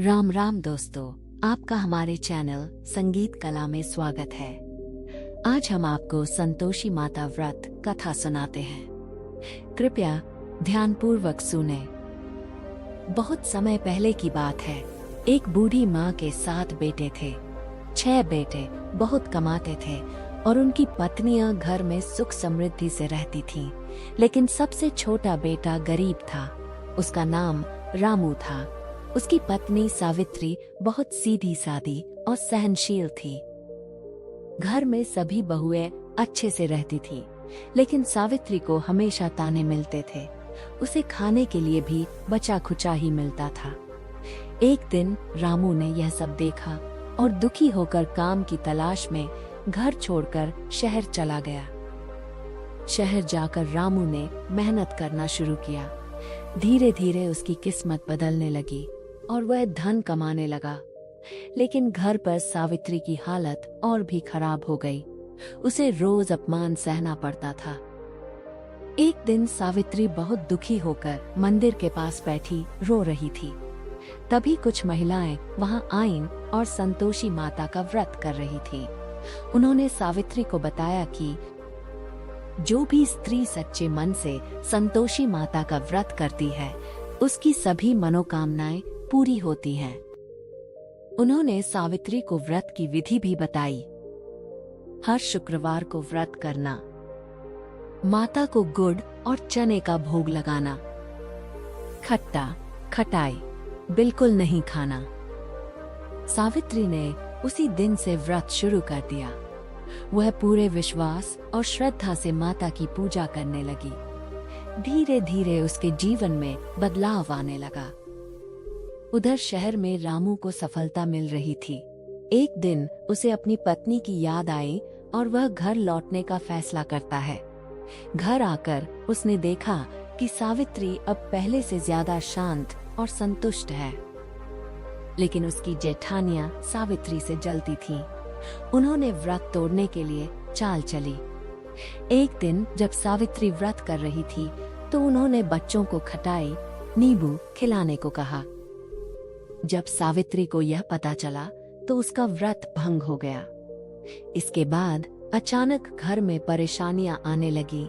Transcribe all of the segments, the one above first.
राम राम दोस्तों, आपका हमारे चैनल संगीत कला में स्वागत है। आज हम आपको संतोषी माता व्रत कथा सुनाते हैं। कृपया ध्यानपूर्वक सुने। बहुत समय पहले की बात है। एक बूढ़ी माँ के 7 बेटे थे। 6 बेटे बहुत कमाते थे और उनकी पत्नियां घर में सुख समृद्धि से रहती थीं। लेकिन सबसे छोटा बेटा गरीब था। उसका नाम रामू था। उसकी पत्नी सावित्री बहुत सीधी सादी और सहनशील थी। घर में सभी बहुएं अच्छे से रहती थी, लेकिन सावित्री को हमेशा ताने मिलते थे। उसे खाने के लिए भी बचा खुचा ही मिलता था। एक दिन रामू ने यह सब देखा और दुखी होकर काम की तलाश में घर छोड़कर शहर चला गया। शहर जाकर रामू ने मेहनत करना शुरू किया। धीरे धीरे उसकी किस्मत बदलने लगी और वह धन कमाने लगा। लेकिन घर पर सावित्री की हालत और भी खराब हो गई। उसे रोज अपमान सहना पड़ता था। एक दिन सावित्री बहुत दुखी होकर मंदिर के पास बैठी रो रही थी। तभी कुछ महिलाएं वहां आईं और संतोषी माता का व्रत कर रही थीं। उन्होंने सावित्री को बताया कि जो भी स्त्री सच्चे मन से संतोषी माता का व्रत करती है, उसकी सभी मनोकामनाएं पूरी होती हैं। उन्होंने सावित्री को व्रत की विधि भी बताई। हर शुक्रवार को व्रत करना, माता को गुड़ और चने का भोग लगाना, खट्टा खटाई बिल्कुल नहीं खाना। सावित्री ने उसी दिन से व्रत शुरू कर दिया। वह पूरे विश्वास और श्रद्धा से माता की पूजा करने लगी। धीरे धीरे उसके जीवन में बदलाव आने लगा। उधर शहर में रामू को सफलता मिल रही थी। एक दिन उसे अपनी पत्नी की याद आई और वह घर लौटने का फैसला करता है। घर आकर उसने देखा कि सावित्री अब पहले से ज्यादा शांत और संतुष्ट है। लेकिन उसकी जेठानियां सावित्री से जलती थीं। उन्होंने व्रत तोड़ने के लिए चाल चली। एक दिन जब सावित्री व्रत कर रही थी तो उन्होंने बच्चों को खटाई नींबू खिलाने को कहा। जब सावित्री को यह पता चला तो उसका व्रत भंग हो गया। इसके बाद अचानक घर में परेशानियां आने लगी।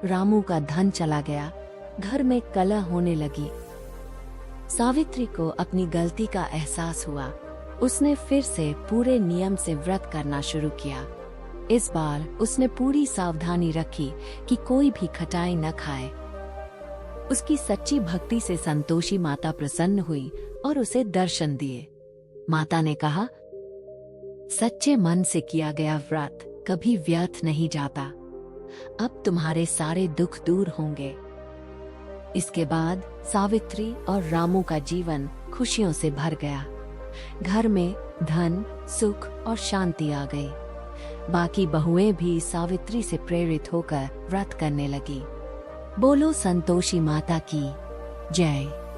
रामू का धन चला गया। घर में कलह होने लगी। सावित्री को अपनी गलती का एहसास हुआ। उसने फिर से पूरे नियम से व्रत करना शुरू किया। इस बार उसने पूरी सावधानी रखी कि कोई भी खटाई न खाए। उसकी सच्ची भक्ति से संतोषी माता प्रसन्न हुई और उसे दर्शन दिए। माता ने कहा, सच्चे मन से किया गया व्रत कभी व्यर्थ नहीं जाता। अब तुम्हारे सारे दुख दूर होंगे। इसके बाद सावित्री और रामू का जीवन खुशियों से भर गया। घर में धन, सुख और शांति आ गई। बाकी बहुएं भी सावित्री से प्रेरित होकर व्रत करने लगी। बोलो संतोषी माता की जय।